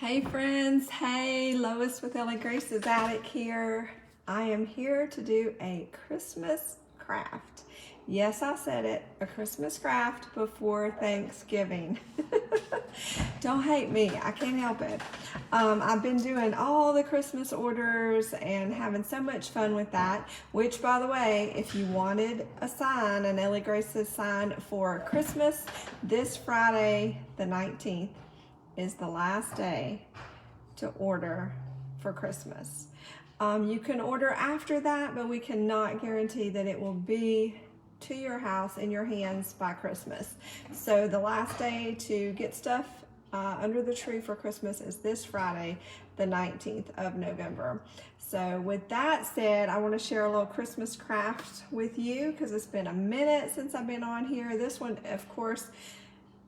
Hey friends, hey, Lois with Ellie Grace's Attic here. I am here to do a Christmas craft. Yes, I said it, a Christmas craft before Thanksgiving. Don't hate me, I can't help it. I've been doing all the Christmas orders and having so much fun with that, which by the way, if you wanted a sign, an Ellie Grace's sign for Christmas, this Friday, the 19th, is the last day to order for Christmas. You can order after that, but we cannot guarantee that it will be to your house in your hands by Christmas. So the last day to get stuff under the tree for Christmas is this Friday, the 19th of November. So with that said, I want to share a little Christmas craft with you because it's been a minute since I've been on here. This one, of course,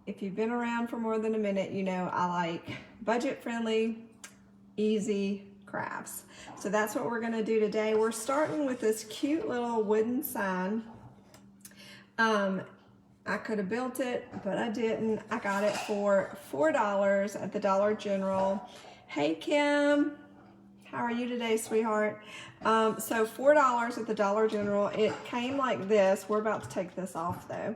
if you've been around for more than a minute, you know I like budget-friendly, easy crafts. So that's what we're going to do today. We're starting with this cute little wooden sign. I could have built it, but I didn't. I got it for $4 at the Dollar General. Hey, Kim. How are you today, sweetheart? So $4 at the Dollar General. It came like this. We're about to take this off, though.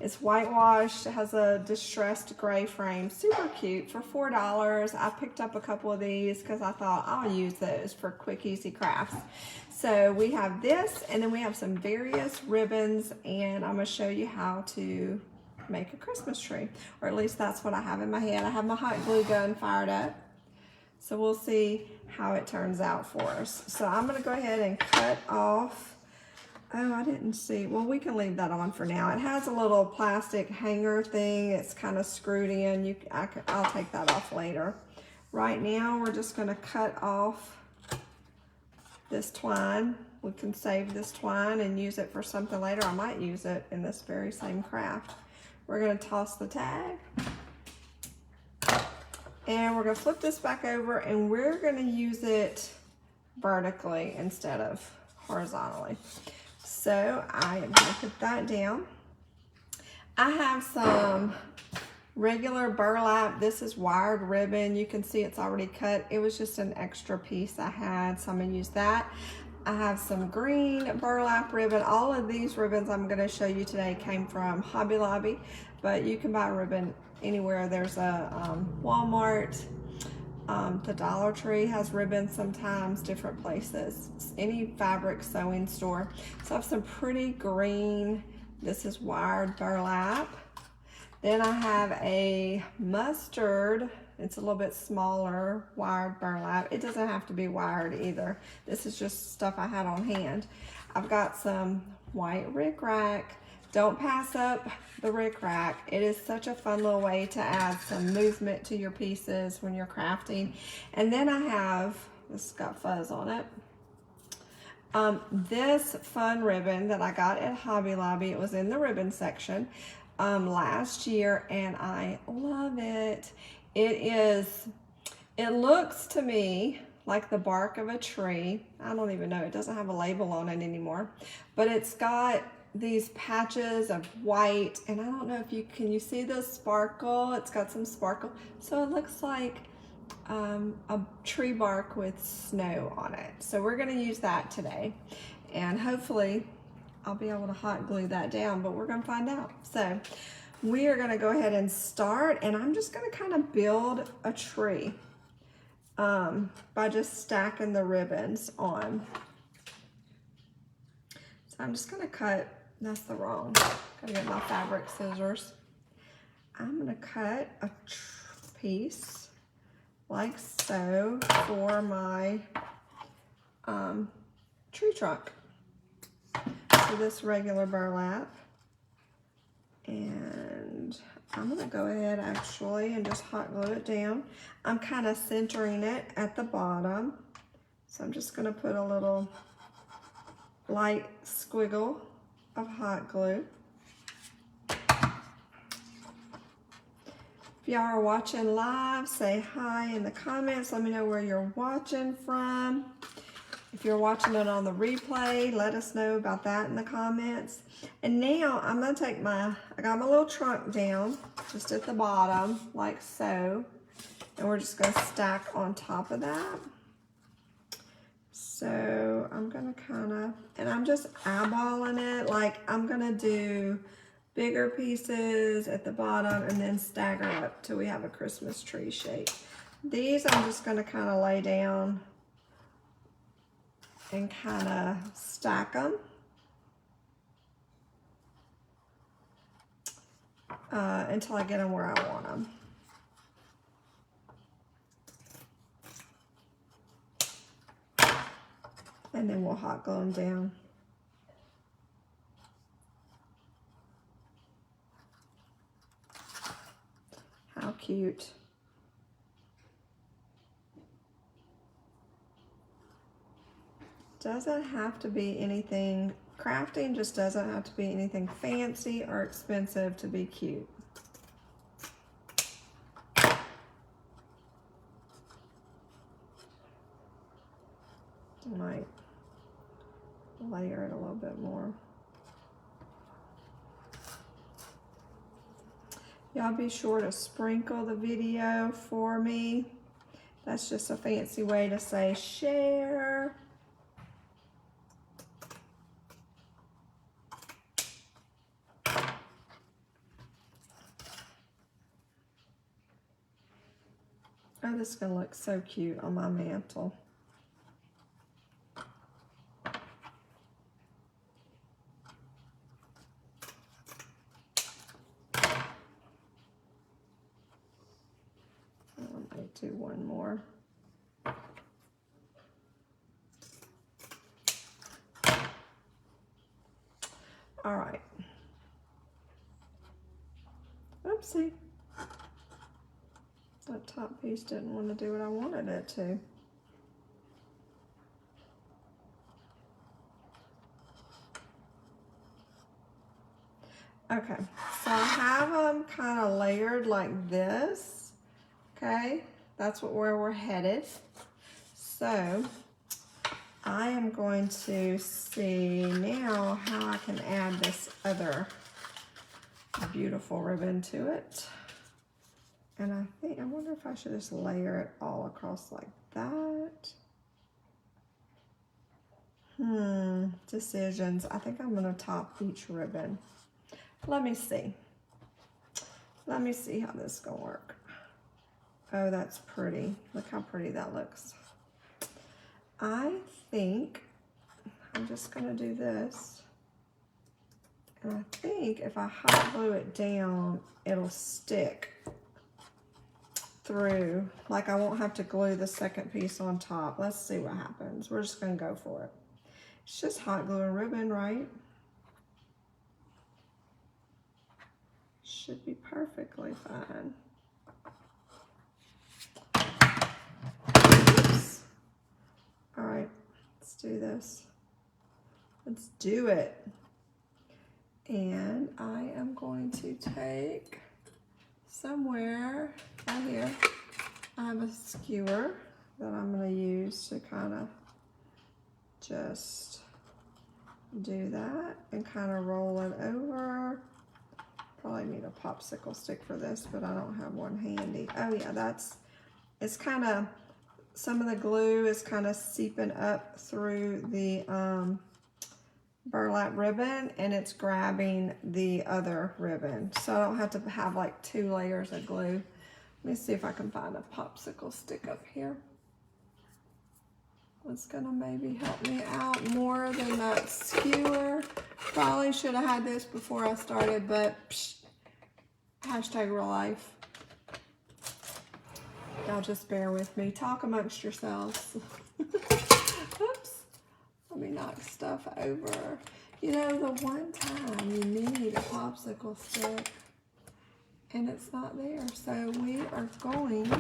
It's whitewashed, it has a distressed gray frame, super cute for $4. I picked up a couple of these because I thought I'll use those for quick, easy crafts. So we have this, and then we have some various ribbons, and I'm going to show you how to make a Christmas tree, or at least that's what I have in my hand. I have my hot glue gun fired up, so we'll see how it turns out for us. So I'm going to go ahead and cut off. Oh, I didn't see. Well, we can leave that on for now. It has a little plastic hanger thing. It's kind of screwed in. I'll take that off later. Right now, we're just going to cut off this twine. We can save this twine and use it for something later. I might use it in this very same craft. We're going to toss the tag. And we're going to flip this back over, and we're going to use it vertically instead of horizontally. So I am going to put that down. I have some regular burlap. This is wired ribbon. You can see it's already cut. It was just an extra piece I had, so I'm going to use that. I have some green burlap ribbon. All of these ribbons I'm going to show you today came from Hobby Lobby, but you can buy ribbon anywhere. There's a Walmart. The Dollar Tree has ribbons sometimes, different places, any fabric sewing store. So I have some pretty green, this is wired burlap. Then I have a mustard, it's a little bit smaller, wired burlap. It doesn't have to be wired either. This is just stuff I had on hand. I've got some white rickrack. Don't pass up the rickrack. It is such a fun little way to add some movement to your pieces when you're crafting. And then I have, this has got fuzz on it, this fun ribbon that I got at Hobby Lobby. It was in the ribbon section last year, and I love it. It looks to me like the bark of a tree. I don't even know, it doesn't have a label on it anymore, but it's got these patches of white, and I don't know if can you see the sparkle? It's got some sparkle, so it looks like a tree bark with snow on it. So we're going to use that today, and hopefully I'll be able to hot glue that down, but we're going to find out. So we are going to go ahead and start, and I'm just going to kind of build a tree by just stacking the ribbons on. So I'm just going to cut. That's the wrong. Gotta get my fabric scissors. I'm gonna cut a piece like so for my tree trunk. So this regular burlap, and I'm gonna go ahead actually and just hot glue it down. I'm kind of centering it at the bottom, so I'm just gonna put a little light squiggle of hot glue. If y'all are watching live, say hi in the comments. Let me know where you're watching from. If you're watching it on the replay, let us know about that in the comments. And now I'm gonna take I got my little trunk down just at the bottom like so. And we're just gonna stack on top of that. So I'm gonna and I'm just eyeballing it. Like I'm gonna do bigger pieces at the bottom and then stagger up till we have a Christmas tree shape. These I'm just gonna kind of lay down and kind of stack them. Until I get them where I want them. And then we'll hot glue them down. How cute. Doesn't have to be anything, crafting just doesn't have to be anything fancy or expensive to be cute. I might layer it a little bit more. Y'all be sure to sprinkle the video for me. That's just a fancy way to say share. Oh, this is gonna look so cute on my mantle. I might do one more. All right. Oopsie. That top piece didn't want to do what I wanted it to. Okay, so I have them kind of layered like this. Okay, that's where we're headed. So I am going to see now how I can add this other beautiful ribbon to it. And I wonder if I should just layer it all across like that. Decisions. I think I'm gonna top each ribbon. Let me see. Let me see how this is gonna work. Oh, that's pretty. Look how pretty that looks. I think I'm just gonna do this. And I think if I hot glue it down, it'll stick through. Like I won't have to glue the second piece on top. Let's see what happens. We're just gonna go for it. It's just hot glue and ribbon, right? Should be perfectly fine. Oops. All right, let's do this. Let's do it. And I am going to take somewhere right here. I have a skewer that I'm going to use to kind of just do that and kind of roll it over. Probably need a popsicle stick for this, but I don't have one handy. Oh yeah, it's kind of, some of the glue is kind of seeping up through the burlap ribbon and it's grabbing the other ribbon. So I don't have to have like 2 layers of glue. Let me see if I can find a popsicle stick up here. It's gonna maybe help me out more than that skewer. Probably should have had this before I started, but psh, hashtag real life. Y'all just bear with me. Talk amongst yourselves. Oops. Let me knock stuff over. You know, the one time you need a popsicle stick and it's not there. So we are going,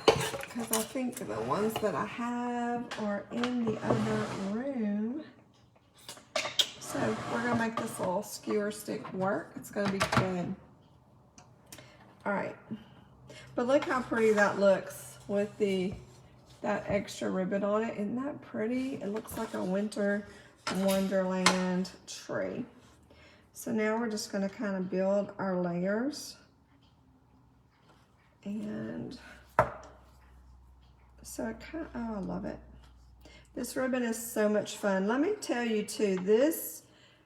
because I think the ones that I have are in the other room. So we're gonna make this little skewer stick work. It's gonna be good. All right, but look how pretty that looks with that extra ribbon on it. Isn't that pretty? It looks like a winter wonderland tree. So now we're just gonna kind of build our layers. And so I love it. This ribbon is so much fun. Let me tell you too, this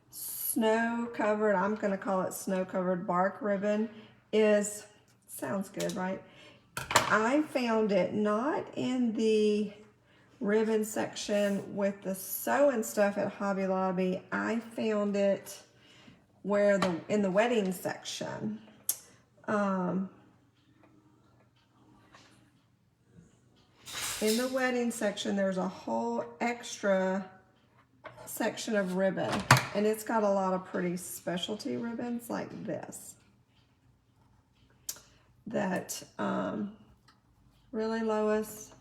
snow-covered, I'm gonna call it snow-covered bark ribbon is, sounds good, right? I found it not in the ribbon section with the sewing stuff at Hobby Lobby. I found it where in the wedding section. In the wedding section, there's a whole extra section of ribbon, and it's got a lot of pretty specialty ribbons like this. That, really, Lois,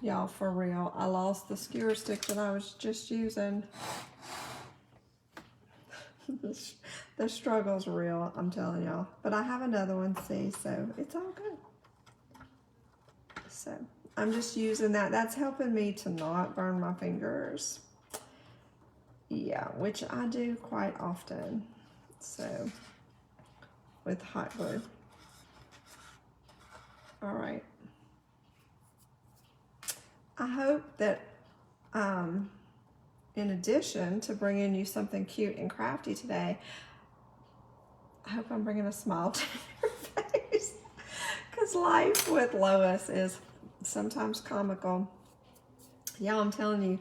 y'all, for real, I lost the skewer stick that I was just using. The struggle's real, I'm telling y'all. But I have another one, see, so it's all good. So I'm just using that. That's helping me to not burn my fingers. Yeah, which I do quite often. So, with hot glue. All right. I hope that, in addition to bringing you something cute and crafty today, I hope I'm bringing a smile to your face. Because life with Lois is sometimes comical. Y'all, I'm telling you,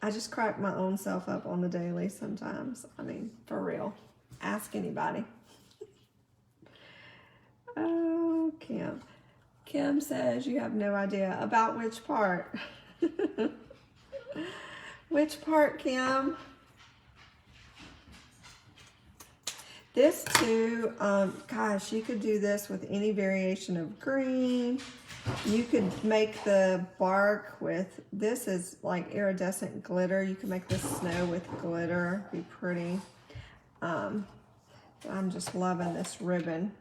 I just crack my own self up on the daily sometimes. I mean, for real. Ask anybody. Oh, Kim. Kim says you have no idea about which part. Which part, Kim? This too, gosh, you could do this with any variation of green. You could make the bark with, this is like iridescent glitter. You could make this snow with glitter, be pretty. I'm just loving this ribbon.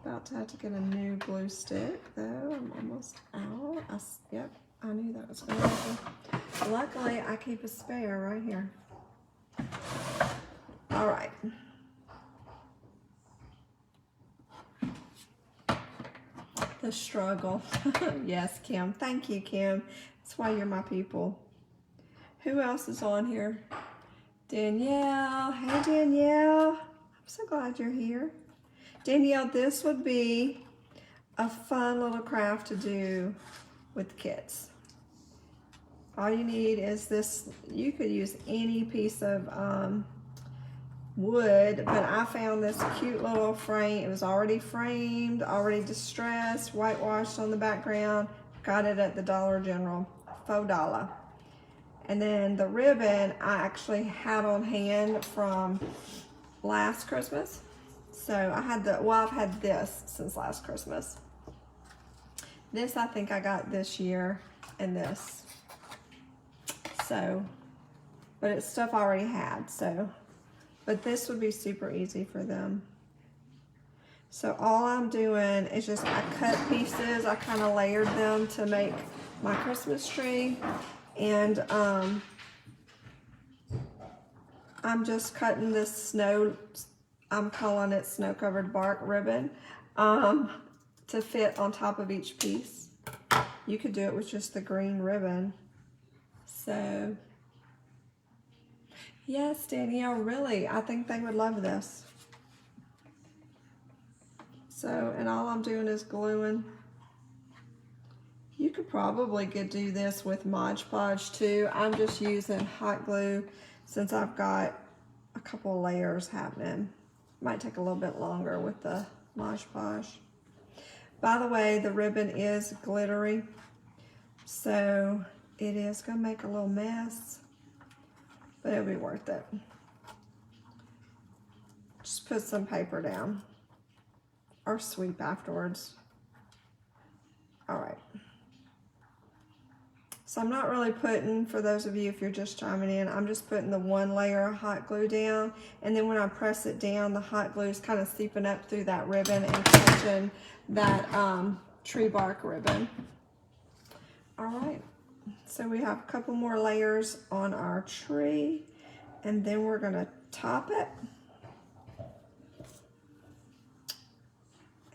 About to have to get a new glue stick though. I'm almost out. Yep, I knew that was going to happen. Luckily, I keep a spare right here. All right. The struggle. Yes, Kim. Thank you, Kim. That's why you're my people. Who else is on here? Danielle. Hey, Danielle. I'm so glad you're here. Danielle, this would be a fun little craft to do with kids. All you need is this. You could use any piece of wood, but I found this cute little frame. It was already framed, already distressed, whitewashed on the background. Got it at the Dollar General, $4. And then the ribbon I actually had on hand from last Christmas. So I had I've had this since last Christmas. This I think I got this year, and this. So, but it's stuff I already had, so. But this would be super easy for them. So all I'm doing is just, I cut pieces, I kind of layered them to make my Christmas tree. And I'm just cutting this snow, I'm calling it snow-covered bark ribbon, to fit on top of each piece. You could do it with just the green ribbon. So, yes, Danielle, really, I think they would love this. So, and all I'm doing is gluing. You could probably do this with Mod Podge too. I'm just using hot glue since I've got a couple of layers happening. Might take a little bit longer with the Mod Podge. By the way, the ribbon is glittery, so it is gonna make a little mess, but it'll be worth it. Just put some paper down or sweep afterwards. All right. So I'm not really putting, for those of you if you're just chiming in, I'm just putting the one layer of hot glue down, and then when I press it down, the hot glue is kind of seeping up through that ribbon and catching that tree bark ribbon. All right, so we have a couple more layers on our tree, and then we're gonna top it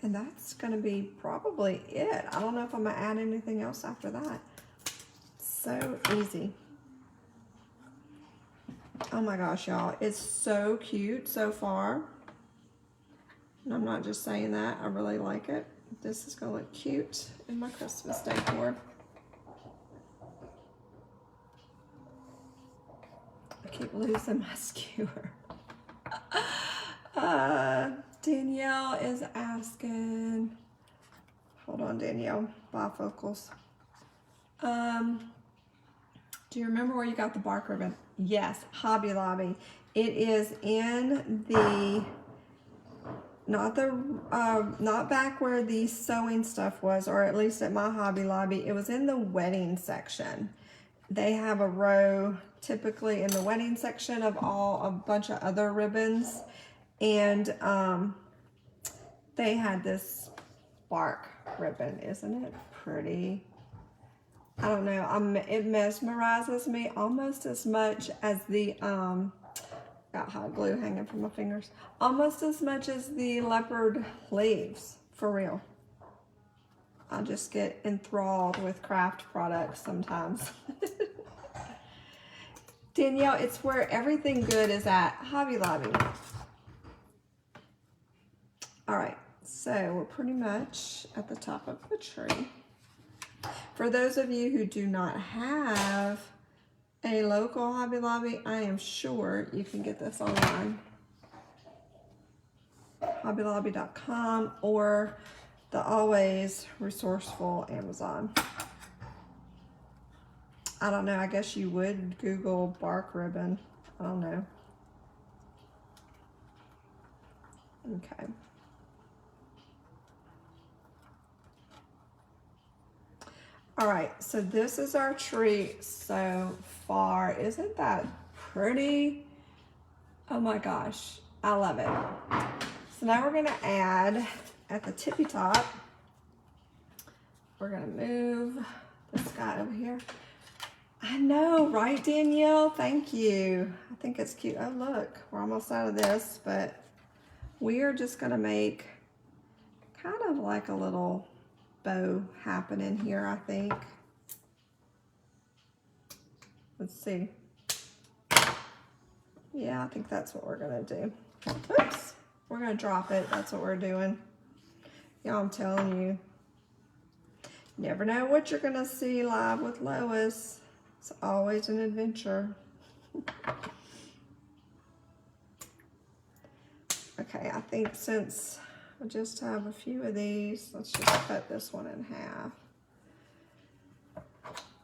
And that's gonna be probably it. I don't know if I'm gonna add anything else after that. So easy. Oh my gosh, y'all, it's so cute so far. And I'm not just saying that, I really like it. This is gonna look cute in my Christmas decor. I keep losing my skewer. Danielle is asking, hold on Danielle, bifocals. Do you remember where you got the bark ribbon? Yes, Hobby Lobby. It is in the, not back where the sewing stuff was, or at least at my Hobby Lobby. It was in the wedding section. They have a row typically in the wedding section of a bunch of other ribbons. And they had this bark ribbon. Isn't it pretty? I don't know. It mesmerizes me almost as much as the, got hot glue hanging from my fingers, almost as much as the leopard leaves, for real. I just get enthralled with craft products sometimes. Danielle, it's where everything good is at, Hobby Lobby. All right, so we're pretty much at the top of the tree. For those of you who do not have a local Hobby Lobby, I am sure you can get this online. HobbyLobby.com or the always resourceful Amazon. I don't know, I guess you would Google bark ribbon. I don't know. Okay. All right, so this is our tree so far. Isn't that pretty? Oh my gosh, I love it. So now we're gonna add at the tippy top, we're gonna move this guy over here. I know, right, Danielle? Thank you. I think it's cute. Oh, look, we're almost out of this, but we are just gonna make kind of like a little bow happening here, I think. Let's see. Yeah, I think that's what we're gonna do. Oops, we're gonna drop it. That's what we're doing. Y'all, I'm telling you, never know what you're gonna see live with Lois. It's always an adventure. Okay, I think since I just have a few of these, let's just cut this one in half.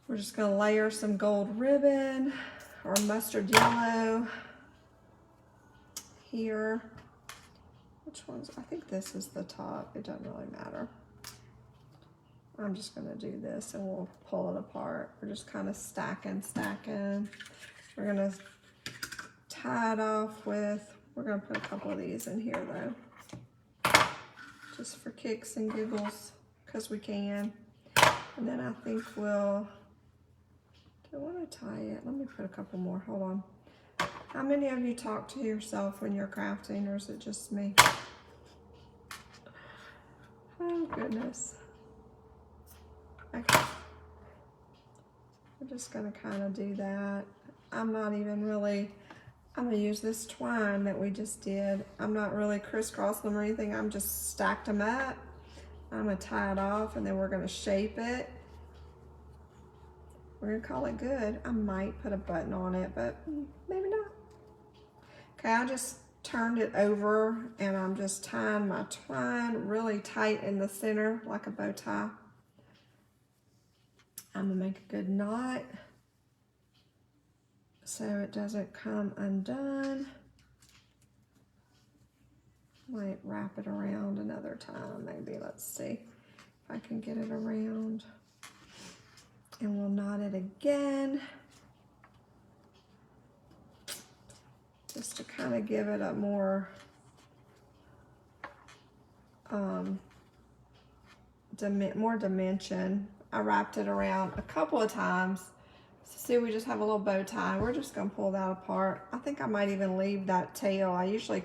We're just gonna layer some gold ribbon or mustard yellow here. Which one's, I think this is the top. It doesn't really matter. I'm just gonna do this and we'll pull it apart. We're just kind of stacking. We're gonna tie it off with, we're gonna put a couple of these in here though. Just for kicks and giggles, because we can. And then I think we'll, do I want to tie it? Let me put a couple more, hold on. How many of you talk to yourself when you're crafting, or is it just me? Oh goodness. Okay. We're just gonna kind of do that. I'm not even really, I'm gonna use this twine that we just did. I'm not really crisscrossing them or anything. I'm just stacked them up. I'm gonna tie it off and then we're gonna shape it. We're gonna call it good. I might put a button on it, but maybe not. Okay, I just turned it over and I'm just tying my twine really tight in the center like a bow tie. I'm gonna make a good knot so it doesn't come undone. Might wrap it around another time, maybe. Let's see if I can get it around. And we'll knot it again. Just to kind of give it a more more dimension. I wrapped it around a couple of times So see, we just have a little bow tie. We're just gonna pull that apart. I think I might even leave that tail. I usually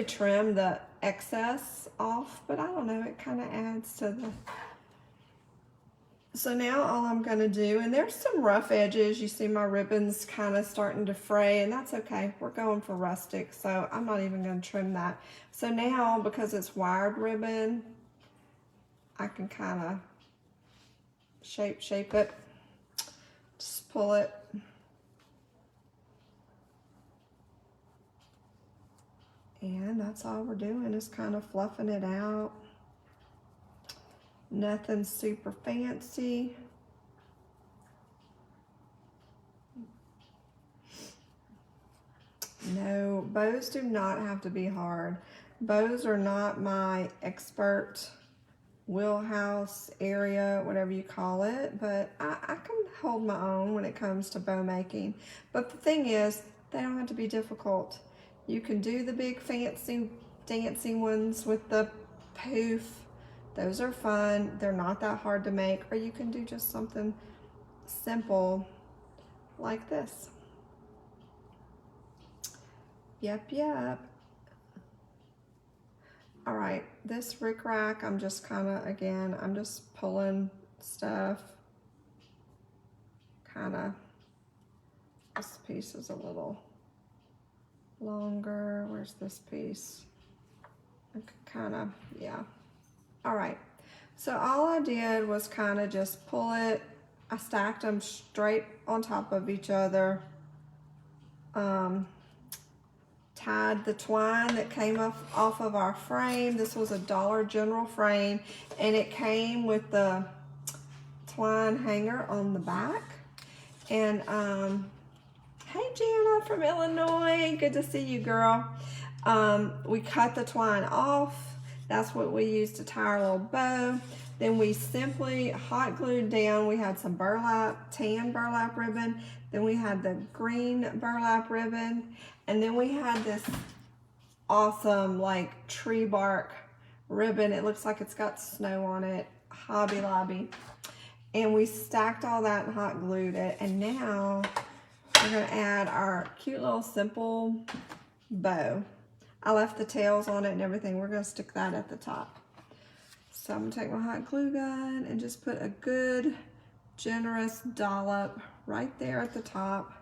trim the excess off, but I don't know, it kind of adds to the... So now all I'm gonna do, and there's some rough edges, you see my ribbons kind of starting to fray, and that's okay. We're going for rustic, so I'm not even gonna trim that. So now, because it's wired ribbon, I can kind of shape it. Just pull it. And that's all we're doing, is kind of fluffing it out. Nothing super fancy. No, bows do not have to be hard. Bows are not my expert wheelhouse area, whatever you call it, but I can hold my own when it comes to bow making. But the thing is, they don't have to be difficult. You can do the big fancy dancing ones with the poof. Those are fun. They're not that hard to make. Or you can do just something simple like this. Yep. All right, this rickrack, I'm just kind of, again, I'm just pulling stuff. Kind of, this piece is a little longer. Where's this piece? Kind of, yeah. All right, so all I did was kind of just pull it. I stacked them straight on top of each other. Tied the twine that came off of our frame. This was a Dollar General frame, and it came with the twine hanger on the back. And hey Jana from Illinois, good to see you, girl. We cut the twine off. That's what we used to tie our little bow. Then we simply hot glued down. We had some burlap, tan burlap ribbon. Then we had the green burlap ribbon. And then we had this awesome like tree bark ribbon. It looks like it's got snow on it, Hobby Lobby. And we stacked all that and hot glued it. And now we're gonna add our cute little simple bow. I left the tails on it and everything. We're gonna stick that at the top. So I'm gonna take my hot glue gun and just put a good, generous dollop right there at the top.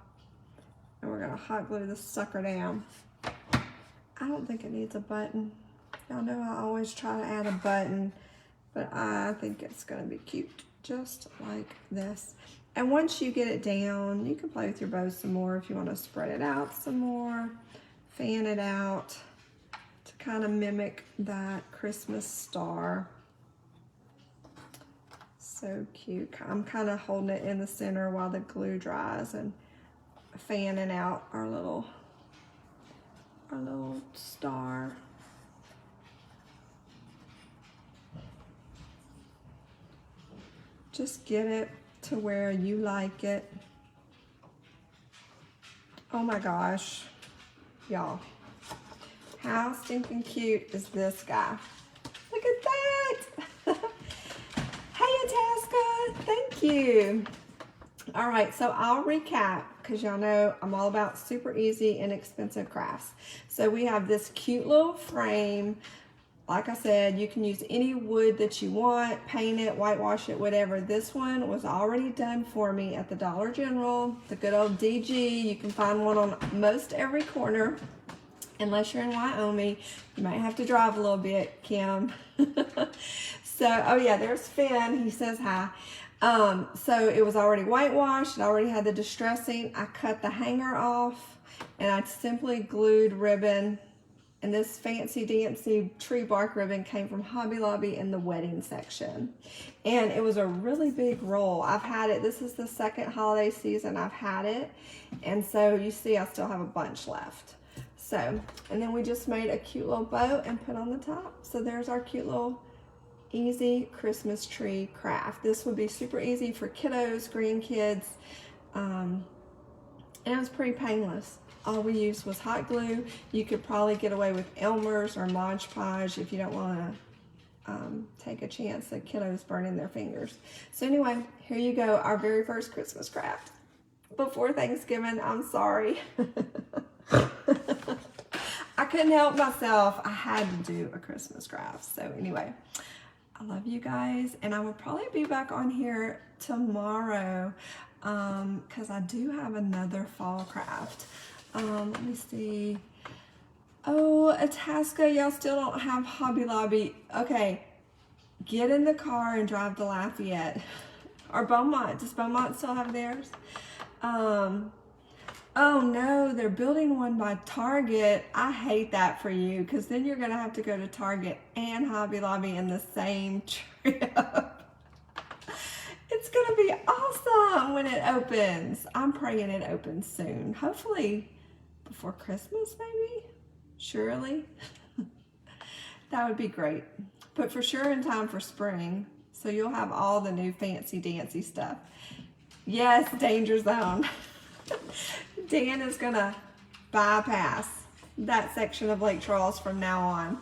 And we're gonna hot glue this sucker down. I don't think it needs a button. Y'all know I always try to add a button, but I think it's gonna be cute, just like this. And once you get it down, you can play with your bow some more if you wanna spread it out some more, fan it out to kind of mimic that Christmas star. So cute. I'm kind of holding it in the center while the glue dries and fanning out our little star. Just get it to where you like it. Oh my gosh, y'all. How stinking cute is this guy? Look at that. Hey, Itasca, thank you. All right, so I'll recap because y'all know I'm all about super easy, inexpensive crafts. So we have this cute little frame. Like I said, you can use any wood that you want, paint it, whitewash it, whatever. This one was already done for me at the Dollar General, the good old DG. You can find one on most every corner. Unless you're in Wyoming, you might have to drive a little bit, Kim. So, oh yeah, there's Finn. He says hi. So it was already whitewashed. It already had the distressing. I cut the hanger off, and I simply glued ribbon. And this fancy dancy tree bark ribbon came from Hobby Lobby in the wedding section. And it was a really big roll. I've had it. This is the second holiday season I've had it. And so you see I still have a bunch left. So, and then we just made a cute little bow and put on the top. So there's our cute little easy Christmas tree craft. This would be super easy for kiddos, grandkids, and it was pretty painless. All we used was hot glue. You could probably get away with Elmer's or Mod Podge if you don't want to take a chance that kiddos burning their fingers. So anyway, here you go, our very first Christmas craft. Before Thanksgiving, I'm sorry. I couldn't help myself. I had to do a Christmas craft. So anyway, I love you guys, and I will probably be back on here tomorrow because I do have another fall craft. Let me see. Oh, Itasca, y'all still don't have Hobby Lobby. Okay, get in the car and drive to Lafayette. Or Beaumont. Does Beaumont still have theirs? Oh no, they're building one by Target. I hate that for you because then you're going to have to go to Target and Hobby Lobby in the same trip. It's going to be awesome when it opens. I'm praying it opens soon. Hopefully before Christmas, maybe? Surely. That would be great. But for sure in time for spring. So you'll have all the new fancy dancy stuff. Yes, Danger Zone. Dan is going to bypass that section of Lake Charles from now on.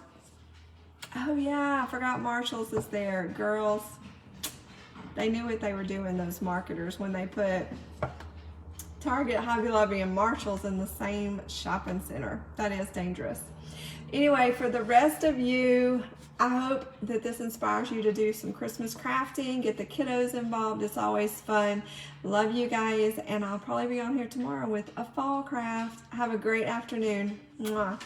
Oh yeah, I forgot Marshall's is there. Girls, they knew what they were doing, those marketers, when they put Target, Hobby Lobby, and Marshall's in the same shopping center. That is dangerous. Anyway, for the rest of you, I hope that this inspires you to do some Christmas crafting, get the kiddos involved. It's always fun. Love you guys, and I'll probably be on here tomorrow with a fall craft. Have a great afternoon. Mwah.